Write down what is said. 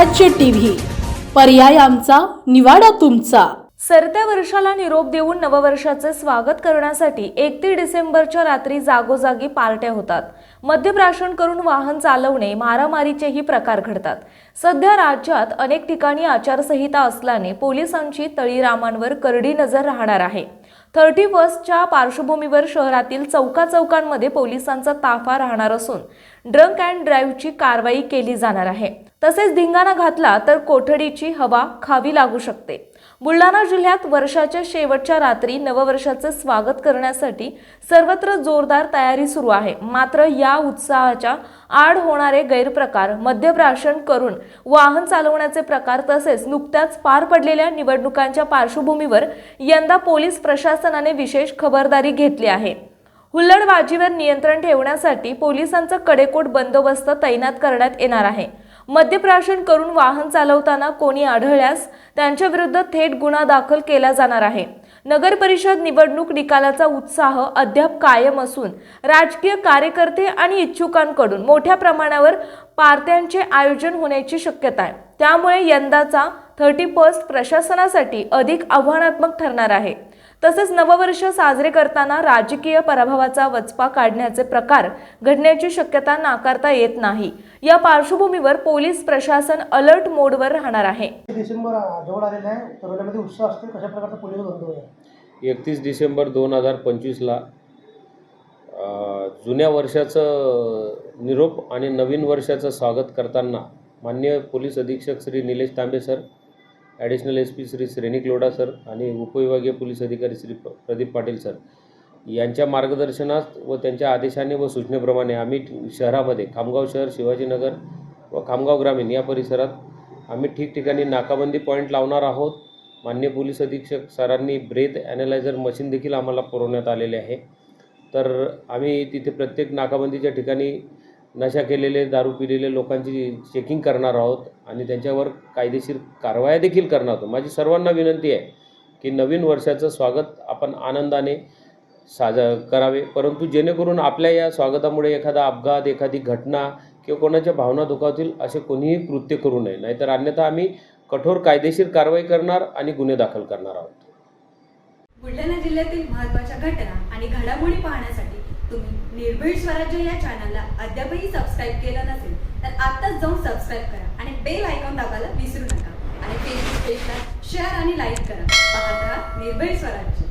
स्वराज्य टीव्ही, पर्याय आमचा, निवाडा तुमचा। सरत्या वर्षाला निरोप देऊन नववर्षाचे स्वागत करण्यासाठी 31 डिसेंबरच्या रात्री जागोजागी पार्ट्या होतात। मद्यप्राशन करून वाहन चालवणे, मारामारीचेही प्रकार घडतात। सध्या राज्यात अनेक ठिकाणी आचारसंहिता असल्याने पोलिसांची तळीरामांवर करडी नजर राहणार आहे। 31च्या पार्श्वभूमीवर शहरातील चौकाचौकांमध्ये पोलिसांचा ताफा राहणार असून ड्रंक अँड ड्राईव्हची कारवाई केली जाणार आहे। तसेच धिंगाणा घातला तर कोठडीची हवा खावी लागू शकते। बुलढाणा जिल्ह्यात वर्षाच्या शेवटच्या रात्री नववर्षाचे स्वागत करण्यासाठी सर्वत्र जोरदार तयारी सुरू आहे। मात्र या उत्साहाच्या आड होणारे गैरप्रकार, मद्यप्राशन करून वाहन चालवण्याचे प्रकार तसेच नुकत्याच पार पडलेल्या निवडणुकांच्या पार्श्वभूमीवर यंदा पोलीस प्रशासनाने विशेष खबरदारी घेतली आहे। हुल्लडबाजीवर नियंत्रण ठेवण्यासाठी पोलिसांचा कडेकोट बंदोबस्त तैनात करण्यात येणार आहे। मद्यप्राशन करून वाहन चालवताना कोणी आढळल्यास त्यांच्या विरुद्ध थेट गुन्हा दाखल केला जाणार आहे। नगर परिषद निवडणूक निकालाचा उत्साह अद्याप कायम असून राजकीय कार्यकर्ते आणि इच्छुकांकडून मोठ्या प्रमाणावर पार्ट्यांचे आयोजन होण्याची शक्यता आहे। त्यामुळे यंदाचा 31 प्रशासनासाठी अधिक आव्हानात्मक ठरणार आहे। तसेच नववर्ष साजरे करताना राजकीय पराभवाचा वचपा काढण्याचे प्रकार घडण्याची शक्यता नाकारता येत नाही। या पार्श्वभूमीवर पोलीस प्रशासन अलर्ट मोडवर राहणार आहे। डिसेंबर जवळ आलेला आहे, तरुणांमध्ये उत्साह असतो। कशा प्रकारचा पोलीस बंदोबस्त आहे? 31 डिसेंबर 2025ला जुन्या वर्षाचं निरोप आणि नवीन वर्षाचं स्वागत करताना माननीय पोलीस अधीक्षक Shri Nilesh Tambe sir, additional SP Shri Shrenik Lodha sir आणि उपविभागीय पोलीस अधिकारी श्री प्रदीप पाटील सर यांच्या मार्गदर्शनात व त्यांच्या आदेशाने व सूचनेप्रमाणे आम्ही शहरामध्ये खामगाव शहर, शिवाजीनगर व खामगाव ग्रामीण या परिसरात आम्ही ठिकठिकाणी नाकाबंदी पॉईंट लावणार आहोत। माननीय पोलीस अधीक्षक सरांनी ब्रेथ ॲनालायझर मशीन देखील आम्हाला पुरवण्यात आलेले आहे। तर आम्ही तिथे प्रत्येक नाकाबंदीच्या ठिकाणी नशा केलेले, दारू पिलेले लोकांची चेकिंग करणार आहोत आणि त्यांच्यावर कायदेशीर कारवाया देखील करणार आहोत। माझी सर्वांना विनंती आहे की नवीन वर्षाचं स्वागत आपण आनंदाने करावे, परंतु जेणेकरून आपल्या या स्वागतामुळे एखादा अपघात, एखादी घटना किंवा कोणाच्या भावना दुखावतील असे कोणीही कृत्य करू नये, नाहीतर अन्यथा आम्ही कठोर कायदेशीर कारवाई करणार आणि गुन्हे दाखल करणार आहोत। बुलढाणा जिल्ह्यातील महत्त्वाच्या घटना आणि घडामोडी पाहण्यासाठी तुम्ही निर्भीड स्वराज्य या चॅनलला अद्यापही सबस्क्राईब केलं नसेल तर आत्ताच जाऊन सबस्क्राईब करा आणि बेल आयकॉन दाबायला विसरू नका आणि फेसबुक पेजला शेअर आणि लाईक करा। पाहत राहा निर्भीड स्वराज्य।